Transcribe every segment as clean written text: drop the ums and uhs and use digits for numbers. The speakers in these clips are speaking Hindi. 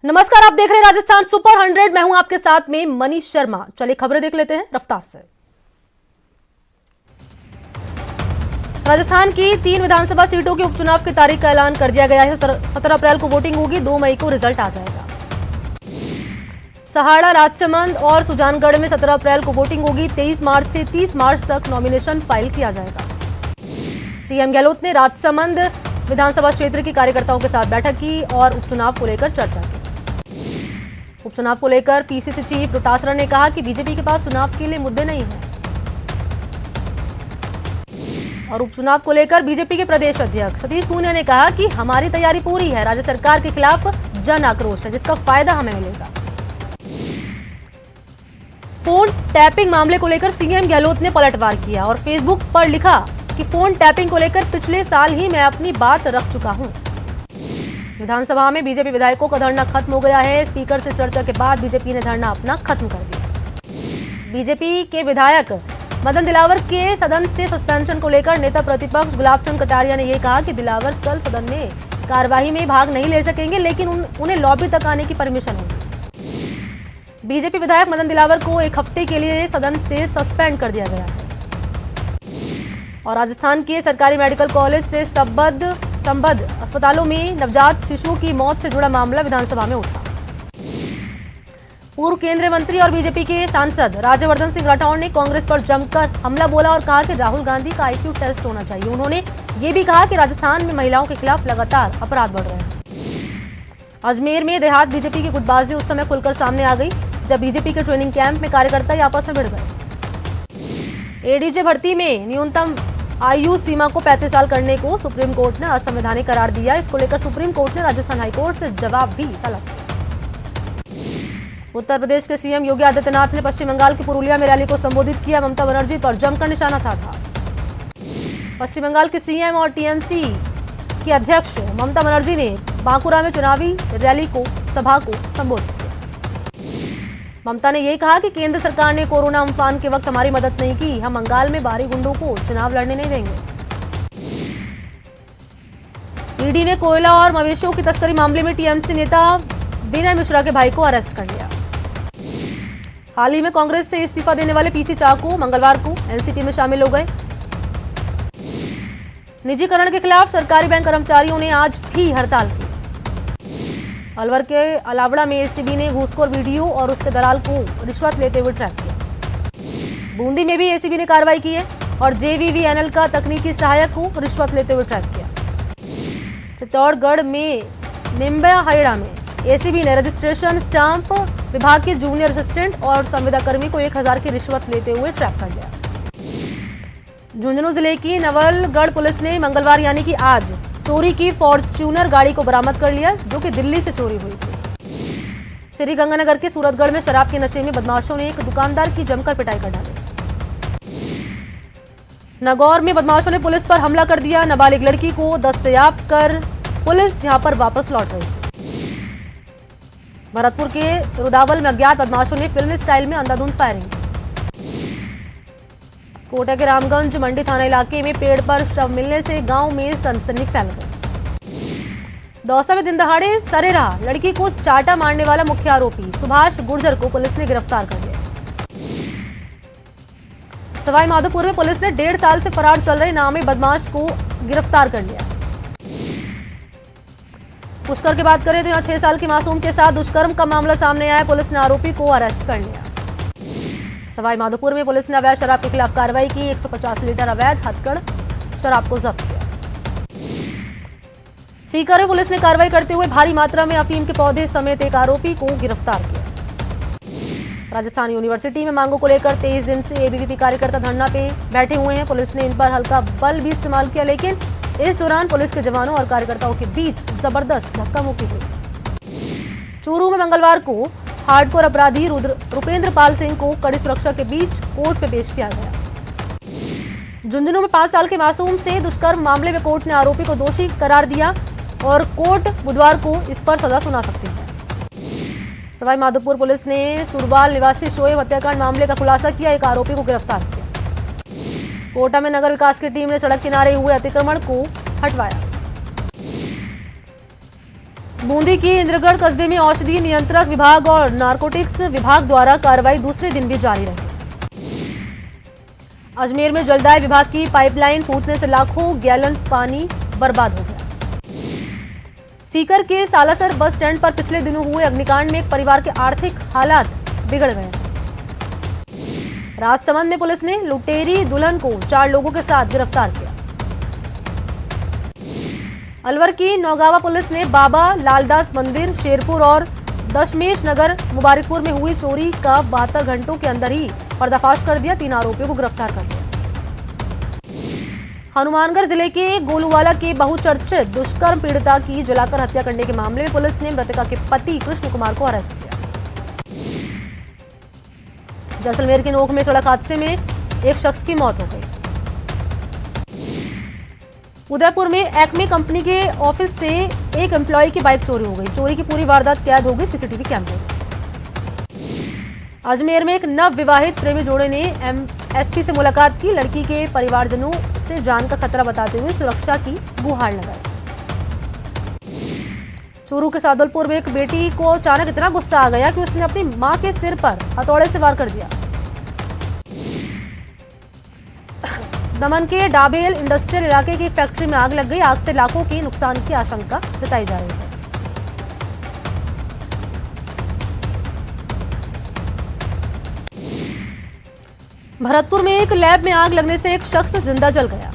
नमस्कार, आप देख रहे हैं राजस्थान सुपर 100। मैं हूं आपके साथ में मनीष शर्मा। चलिए खबरें देख लेते हैं रफ्तार से। राजस्थान की 3 विधानसभा सीटों के उपचुनाव की तारीख का ऐलान कर दिया गया है। 17 अप्रैल को वोटिंग होगी, 2 मई को रिजल्ट आ जाएगा। सहाड़ा, राजसमंद और सुजानगढ़ में 17 अप्रैल को वोटिंग होगी। 23 मार्च से 30 मार्च तक नॉमिनेशन फाइल किया जाएगा। सीएम गहलोत ने राजसमंद विधानसभा क्षेत्र के कार्यकर्ताओं के साथ बैठक की और उपचुनाव को लेकर चर्चा की। उपचुनाव को लेकर पीसीसी चीफ डोटासरा ने कहा कि बीजेपी के पास चुनाव के लिए मुद्दे नहीं हैं। और उपचुनाव को लेकर बीजेपी के प्रदेश अध्यक्ष सतीश पूनिया ने कहा कि हमारी तैयारी पूरी है। राज्य सरकार के खिलाफ जन आक्रोश है, जिसका फायदा हमें मिलेगा। फोन टैपिंग मामले को लेकर सीएम गहलोत ने पलटवार किया और फेसबुक पर लिखा कि फोन टैपिंग को लेकर पिछले साल ही मैं अपनी बात रख चुका हूं। विधानसभा में बीजेपी विधायकों का धरना खत्म हो गया है। स्पीकर से चर्चा के बाद बीजेपी ने धरना अपना खत्म कर दिया। बीजेपी के विधायक मदन दिलावर के सदन से सस्पेंशन को लेकर नेता प्रतिपक्ष गुलाबचंद कटारिया ने यह कहा कि दिलावर कल सदन में कार्यवाही में भाग नहीं ले सकेंगे, लेकिन उन्हें लॉबी तक आने की परमिशन होगी। बीजेपी विधायक मदन दिलावर को 1 हफ्ते के लिए सदन से सस्पेंड कर दिया गया है। और राजस्थान के सरकारी मेडिकल कॉलेज से संबद्ध अस्पतालों में नवजात शिशुओं की मौत से जुड़ा मामला विधानसभा में उठा। पूर्व केंद्रीय मंत्री और बीजेपी के सांसद राज्यवर्धन सिंह राठौड़ ने कांग्रेस पर जमकर हमला बोला और कहा कि राहुल गांधी का आईक्यू टेस्ट होना चाहिए। उन्होंने ये भी कहा कि राजस्थान में महिलाओं के खिलाफ लगातार अपराध बढ़ रहे हैं। अजमेर में देहात बीजेपी की गुटबाजी उस समय खुलकर सामने आ गई जब बीजेपी के ट्रेनिंग कैंप में कार्यकर्ता ही आपस में भिड़ गए। एडीजे भर्ती में न्यूनतम आयु सीमा को 35 साल करने को सुप्रीम कोर्ट ने असंवैधानिक करार दिया। इसको लेकर सुप्रीम कोर्ट ने राजस्थान हाईकोर्ट से जवाब भी तलब किया। उत्तर प्रदेश के सीएम योगी आदित्यनाथ ने पश्चिम बंगाल के पुरुलिया में रैली को संबोधित किया। ममता बनर्जी पर जमकर निशाना साधा। पश्चिम बंगाल के सीएम और टीएमसी की अध्यक्ष ममता बनर्जी ने बांकुरा में चुनावी रैली को सभा को संबोधित किया। ममता ने यह कहा कि केंद्र सरकार ने कोरोना अम्फान के वक्त हमारी मदद नहीं की। हम बंगाल में बाहरी गुंडों को चुनाव लड़ने नहीं देंगे। ईडी ने कोयला और मवेशियों की तस्करी मामले में टीएमसी नेता विनय मिश्रा के भाई को अरेस्ट कर लिया। हाल ही में कांग्रेस से इस्तीफा देने वाले पीसी चाको मंगलवार को एनसीपी में शामिल हो गए। निजीकरण के खिलाफ सरकारी बैंक कर्मचारियों ने आज भी हड़ताल की। अलवर के अलावड़ा में एसीबी ने घूसखोर वीडियो और उसके दलाल को रिश्वत लेते हुए ट्रैक किया। बूंदी में भी एसीबी ने कार्रवाई की है और जेवीवीएनएल का तकनीकी सहायक को रिश्वत लेते हुए ट्रैक किया। चित्तौड़गढ़ में निम्बा हाइड़ा में एसीबी ने रजिस्ट्रेशन स्टाम्प विभाग के जूनियर असिस्टेंट और संविदा कर्मी को 1000 की रिश्वत लेते हुए ट्रैप कर लिया। झुंझुनू जिले की नवलगढ़ पुलिस ने मंगलवार यानी कि आज चोरी की फॉर्च्यूनर गाड़ी को बरामद कर लिया, जो कि दिल्ली से चोरी हुई थी। श्री गंगानगर के सूरतगढ़ में शराब के नशे में बदमाशों ने एक दुकानदार की जमकर पिटाई कर डाली। नागौर में बदमाशों ने पुलिस पर हमला कर दिया। नाबालिग लड़की को दस्तयाब कर पुलिस यहां पर वापस लौट रही थी। भरतपुर के रुदावल में अज्ञात बदमाशों ने फिल्मी स्टाइल में अंधाधुंध फायरिंग की। कोटा के रामगंज मंडी थाना इलाके में पेड़ पर शव मिलने से गांव में सनसनी फैल गई। दौसा में दिन दहाड़े सरेराह लड़की को चाटा मारने वाला मुख्य आरोपी सुभाष गुर्जर को पुलिस ने गिरफ्तार कर लिया। सवाई माधोपुर में पुलिस ने 1.5 साल से फरार चल रहे नामी बदमाश को गिरफ्तार कर लिया। पुष्कर की बात करें तो यहाँ 6 साल की मासूम के साथ दुष्कर्म का मामला सामने आया। पुलिस ने आरोपी को अरेस्ट कर लिया। सवाई माधोपुर में पुलिस ने अवैध शराब के खिलाफ कार्रवाई की। 150 लीटर अवैध हथकड़ शराब को जब्त किया। सीकर में पुलिस ने कार्रवाई करते हुए भारी मात्रा में अफीम के पौधे समेत एक आरोपी को गिरफ्तार किया। राजस्थान यूनिवर्सिटी में मांगों को लेकर 23 दिन से एबीवीपी कार्यकर्ता धरना पे बैठे हुए हैं। पुलिस ने इन पर हल्का बल भी इस्तेमाल किया, लेकिन इस दौरान पुलिस के जवानों और कार्यकर्ताओं के बीच जबरदस्त धक्का मुक्की हुई। चूरू में मंगलवार को हार्डकोर अपराधी रुपेंद्र पाल सिंह को कड़ी सुरक्षा के बीच कोर्ट में पेश किया गया। झुंझुनू में 5 साल के मासूम से दुष्कर्म मामले में कोर्ट ने आरोपी को दोषी करार दिया और कोर्ट बुधवार को इस पर सजा सुना सकती है। सवाई माधोपुर पुलिस ने सुरवाल निवासी शोएब हत्याकांड मामले का खुलासा किया। एक आरोपी को गिरफ्तार किया। कोटा में नगर विकास की टीम ने सड़क किनारे हुए अतिक्रमण को हटवाया। बूंदी के इंद्रगढ़ कस्बे में औषधि नियंत्रक विभाग और नारकोटिक्स विभाग द्वारा कार्रवाई दूसरे दिन भी जारी रही। अजमेर में जलदाय विभाग की पाइपलाइन फूटने से लाखों गैलन पानी बर्बाद हो गया। सीकर के सालासर बस स्टैंड पर पिछले दिनों हुए अग्निकांड में एक परिवार के आर्थिक हालात बिगड़ गए। राजसमंद में पुलिस ने लुटेरी दुल्हन को 4 लोगों के साथ गिरफ्तार किया। अलवर की नौगावा पुलिस ने बाबा लालदास मंदिर शेरपुर और दशमेश नगर मुबारकपुर में हुई चोरी का 72 घंटों के अंदर ही पर्दाफाश कर दिया। 3 आरोपियों को गिरफ्तार कर लिया। हनुमानगढ़ जिले के गोलूवाला के बहुचर्चित दुष्कर्म पीड़िता की जलाकर हत्या करने के मामले में पुलिस ने मृतका के पति कृष्ण कुमार को अरेस्ट किया। जैसलमेर के नोक में सड़क हादसे में एक शख्स की मौत हो गई। उदयपुर में एक्मे कंपनी के ऑफिस से एक एम्प्लॉय की बाइक चोरी हो गई। चोरी की पूरी वारदात कैद हो गई सीसीटीवी कैमरे में। अजमेर में एक नव विवाहित प्रेमी जोड़े ने एसपी से मुलाकात की। लड़की के परिवारजनों से जान का खतरा बताते हुए सुरक्षा की गुहार लगाई। चूरू के सादुलपुर में एक बेटी को अचानक इतना गुस्सा आ गया कि उसने अपनी मां के सिर पर हथौड़े से वार कर दिया। दमन के डाबेल इंडस्ट्रियल इलाके की फैक्ट्री में आग लग गई। आग से लाखों के नुकसान की आशंका जताई जा रही है। भरतपुर में एक लैब में आग लगने से एक शख्स जिंदा जल गया।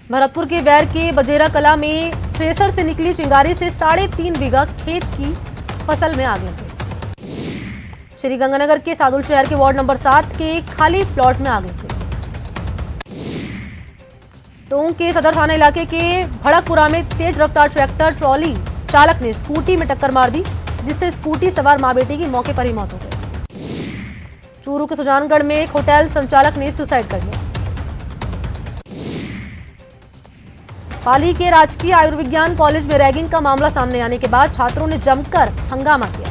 भरतपुर के वैर के बजेरा कला में थ्रेसर से निकली चिंगारी से 3.5 बीघा खेत की फसल में आग लग गई। श्रीगंगानगर के सादुल शहर के वार्ड नंबर 7 के एक खाली प्लॉट में आग लग गई। टोंक के सदर थाना इलाके के भड़कपुरा में तेज रफ्तार ट्रैक्टर ट्रॉली चालक ने स्कूटी में टक्कर मार दी, जिससे स्कूटी सवार मां बेटी की मौके पर ही मौत हो गई। चूरू के सुजानगढ़ में एक होटल संचालक ने सुसाइड कर लिया। पाली के राजकीय आयुर्विज्ञान कॉलेज में रैगिंग का मामला सामने आने के बाद छात्रों ने जमकर हंगामा किया।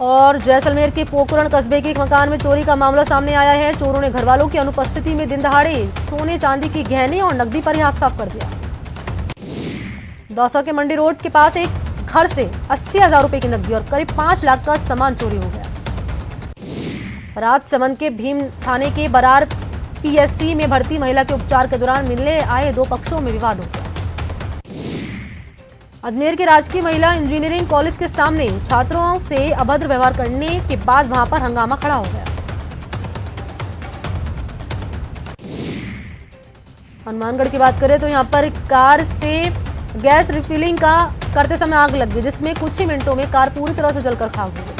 और जैसलमेर के पोखरण कस्बे के एक मकान में चोरी का मामला सामने आया है। चोरों ने घरवालों की अनुपस्थिति में दिन दहाड़े सोने चांदी के गहने और नकदी पर ही हाथ साफ कर दिया। दौसा के मंडी रोड के पास एक घर से 80,000 रुपए की नकदी और करीब 5 लाख का सामान चोरी हो गया। राजसमंद के भीम थाने के बरार पीएससी में भर्ती महिला के उपचार के दौरान मिलने आए 2 पक्षों में विवाद हो गया। अजमेर के राजकीय महिला इंजीनियरिंग कॉलेज के सामने छात्रों से अभद्र व्यवहार करने के बाद वहां पर हंगामा खड़ा हो गया। हनुमानगढ़ की बात करें तो यहां पर कार से गैस रिफिलिंग का करते समय आग लग गई, जिसमें कुछ ही मिनटों में कार पूरी तरह से जलकर खाक हो गई।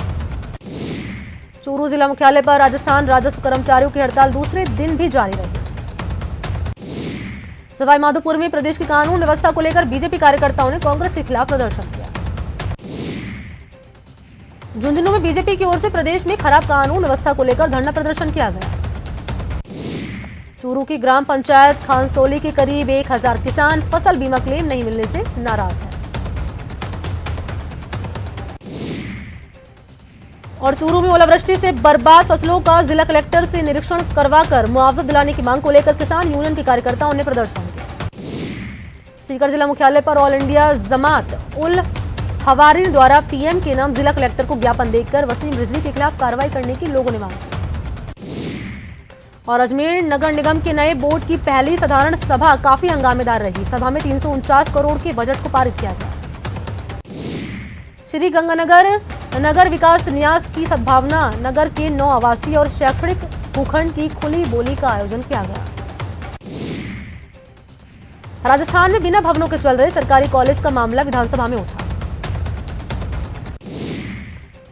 चूरू जिला मुख्यालय पर राजस्थान राजस्व कर्मचारियों की हड़ताल दूसरे दिन भी जारी रही। सवाई माधोपुर में प्रदेश की कानून व्यवस्था को लेकर बीजेपी कार्यकर्ताओं ने कांग्रेस के खिलाफ प्रदर्शन किया। झुंझुनू में बीजेपी की ओर से प्रदेश में खराब कानून व्यवस्था को लेकर धरना प्रदर्शन किया गया। चूरू की ग्राम पंचायत खानसोली के करीब 1000 किसान फसल बीमा क्लेम नहीं मिलने से नाराज हैं। और चूरू में ओलावृष्टि से बर्बाद फसलों का जिला कलेक्टर से निरीक्षण करवाकर मुआवजा दिलाने की मांग को लेकर किसान यूनियन के कार्यकर्ताओं ने प्रदर्शन किया। सीकर जिला मुख्यालय पर ऑल इंडिया जमात उल हवारिन द्वारा पीएम के नाम जिला कलेक्टर को ज्ञापन देकर वसीम रिजवी के खिलाफ कार्रवाई करने की लोगों ने मांग की। और अजमेर नगर निगम के नए बोर्ड की पहली साधारण सभा काफी हंगामेदार रही। सभा में 349 करोड़ के बजट को पारित किया गया। श्री गंगानगर नगर विकास न्यास की सद्भावना नगर के 9 आवासीय और शैक्षणिक भूखंड की खुली बोली का आयोजन किया गया। राजस्थान में बिना भवनों के चल रहे सरकारी कॉलेज का मामला विधानसभा में उठा।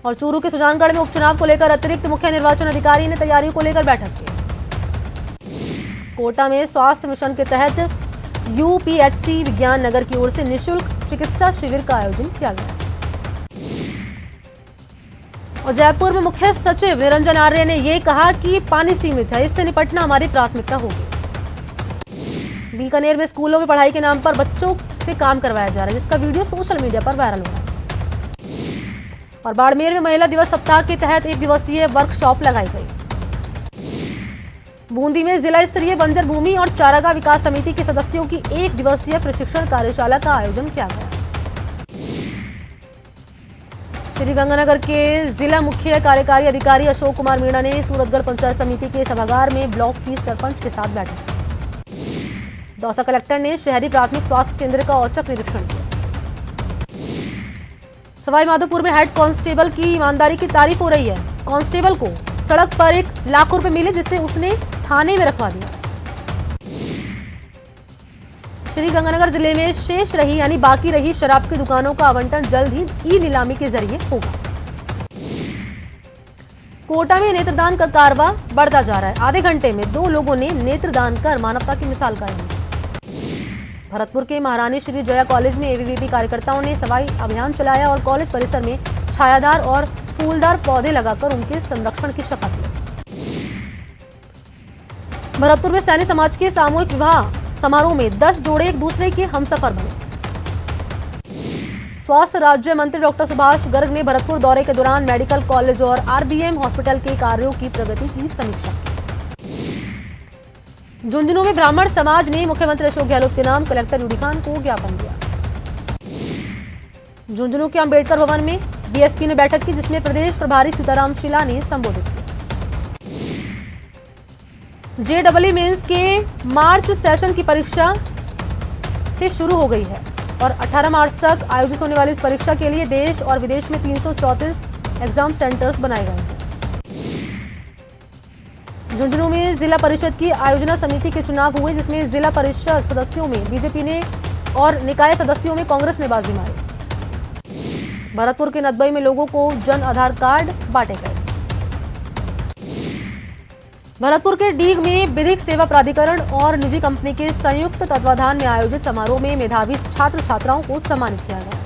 और चूरू के सुजानगढ़ में उपचुनाव को लेकर अतिरिक्त मुख्य निर्वाचन अधिकारी ने तैयारियों को लेकर बैठक की। कोटा में स्वास्थ्य मिशन के तहत यूपीएचसी विज्ञान नगर की ओर से निःशुल्क चिकित्सा शिविर का आयोजन किया गया। और जयपुर में मुख्य सचिव निरंजन आर्य ने यह कहा कि पानी सीमित है, इससे निपटना हमारी प्राथमिकता होगी। बीकानेर में स्कूलों में पढ़ाई के नाम पर बच्चों से काम करवाया जा रहा है, जिसका वीडियो सोशल मीडिया पर वायरल हो रहा है। और बाड़मेर में महिला दिवस सप्ताह के तहत 1 दिवसीय वर्कशॉप लगाई गई। बूंदी में जिला स्तरीय बंजर भूमि और चारागाह विकास समिति के सदस्यों की 1 दिवसीय प्रशिक्षण कार्यशाला का आयोजन किया गया। श्रीगंगानगर के जिला मुख्य कार्यकारी अधिकारी अशोक कुमार मीणा ने सूरतगढ़ पंचायत समिति के सभागार में ब्लॉक की सरपंच के साथ बैठक। दौसा कलेक्टर ने शहरी प्राथमिक स्वास्थ्य केंद्र का औचक निरीक्षण किया। सवाई माधोपुर में हेड कांस्टेबल की ईमानदारी की तारीफ हो रही है। कांस्टेबल को सड़क पर 1 लाख रुपए मिले, जिसे उसने थाने में रखवा दिया। श्रीगंगानगर जिले में शेष रही यानी बाकी रही शराब की दुकानों का आवंटन जल्द ही ई-नीलामी के जरिए होगा। कोटा में नेत्रदान का कारवा बढ़ता जा रहा है। आधे घंटे में 2 लोगों ने नेत्रदान कर मानवता की मिसाल कायम की। भरतपुर के महारानी श्री जया कॉलेज में एबीवीपी कार्यकर्ताओं ने सफाई अभियान चलाया और कॉलेज परिसर में छायादार और फूलदार पौधे लगाकर उनके संरक्षण की शपथ ली। भरतपुर में सैनी समाज के सामूहिक विवाह समारोह में 10 जोड़े एक दूसरे के हमसफर बने। स्वास्थ्य राज्य मंत्री डॉक्टर सुभाष गर्ग ने भरतपुर दौरे के दौरान मेडिकल कॉलेज और आरबीएम हॉस्पिटल के कार्यों की प्रगति की समीक्षा की। झुंझुनू में ब्राह्मण समाज ने मुख्यमंत्री अशोक गहलोत के नाम कलेक्टर यूडी खान को ज्ञापन दिया। झुंझुनू के अंबेडकर भवन में बीएसपी ने बैठक की, जिसमें प्रदेश प्रभारी सीताराम शीला ने संबोधित किया। जेईई मेंस के मार्च सेशन की परीक्षा से शुरू हो गई है और 18 मार्च तक आयोजित होने वाली इस परीक्षा के लिए देश और विदेश में 334 एग्जाम सेंटर्स बनाए गए हैं। झुंझुनू में जिला परिषद की आयोजना समिति के चुनाव हुए, जिसमें जिला परिषद सदस्यों में बीजेपी ने और निकाय सदस्यों में कांग्रेस ने बाजी मारी। भरतपुर के नदबई में लोगों को जन आधार कार्ड बांटे गए। भरतपुर के डीग में विधिक सेवा प्राधिकरण और निजी कंपनी के संयुक्त तत्वाधान में आयोजित समारोह में मेधावी छात्र छात्राओं को सम्मानित किया गया।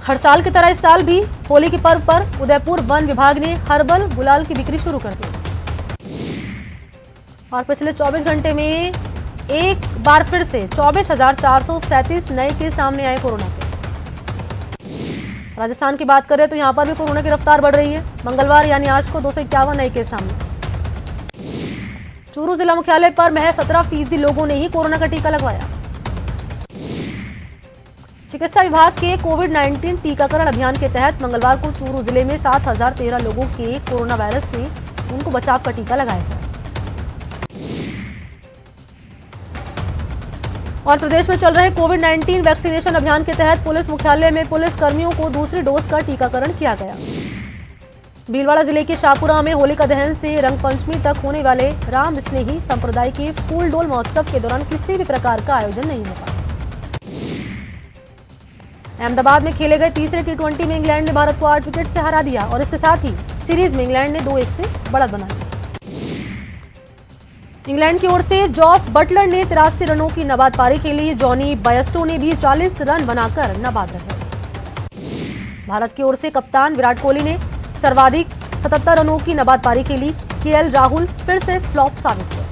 हर साल की तरह इस साल भी होली के पर्व पर उदयपुर वन विभाग ने हर्बल गुलाल की बिक्री शुरू कर दी और पिछले 24 घंटे में एक बार फिर से 24,437 नए केस सामने आए कोरोना के। राजस्थान की बात करें तो यहां पर भी कोरोना की रफ्तार बढ़ रही है। मंगलवार यानी आज को 251 नए केस सामने। चूरू जिला मुख्यालय पर महज 17% लोगों ने ही कोरोना का टीका लगवाया। चिकित्सा विभाग के कोविड-19 टीकाकरण अभियान के तहत मंगलवार को चूरू जिले में 7,013 लोगों के कोरोना वायरस से उनको बचाव का टीका लगाया गया और प्रदेश में चल रहे कोविड-19 वैक्सीनेशन अभियान के तहत पुलिस मुख्यालय में पुलिस कर्मियों को दूसरी डोज का टीकाकरण किया गया। भीलवाड़ा जिले के शाहपुरा में होलिका दहन से रंग पंचमी तक होने वाले राम स्नेही संप्रदाय के फूल डोल महोत्सव के दौरान किसी भी प्रकार का आयोजन नहीं होगा। अहमदाबाद में खेले गए तीसरे T20 में इंग्लैंड ने भारत को 8 विकेट से हरा दिया और इसके साथ ही सीरीज में इंग्लैंड ने 2-1 से बढ़त बना ली। इंग्लैंड की ओर से जॉस बटलर ने 83 रनों की नबाद पारी खेली। जॉनी बायस्टो ने भी 40 रन बनाकर नबाद रहे। भारत की ओर से कप्तान विराट कोहली ने सर्वाधिक 77 रनों की नबाद पारी खेली। केएल राहुल फिर से फ्लॉप साबित हुए।